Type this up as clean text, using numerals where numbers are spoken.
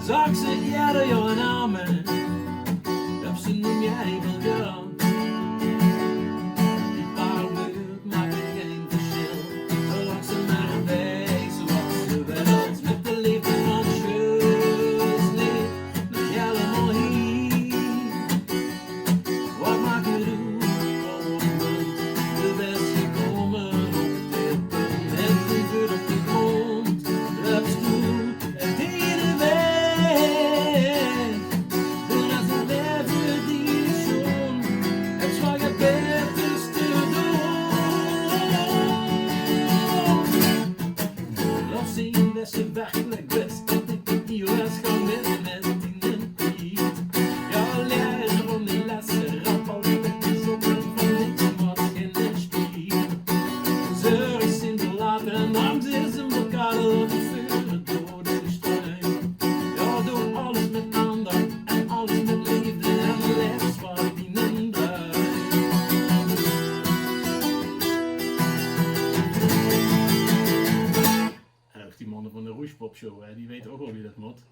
zag ze eerder jouw namen, heb ze noem jij wel gedaan. Die paar uur maken geen verschil, zolang ze maar weg zoals ze wilt. Met de liefde van Sjös, nee, nog helemaal hier. Wat maakt het doen, de best gekomen op dit punt. Met een vuur op de grond, heb stoel en tegen de weg. De rest van leven die schon, het zwakke bed is te doen. Laat zien dat ze werkelijk wist dat ik de Bie Os ga missen met die niet. Ja, leren van die lessen, rap al die zonnen van niks, wat geen spier. Ze is in te laten en angst is in elkaar laten vuren door de struin. Ja, doe alles met aandacht en alles met liefde en les wat die nem draait. En ook die mannen van de Roesjpopshow, die weten ook wel wie dat moet.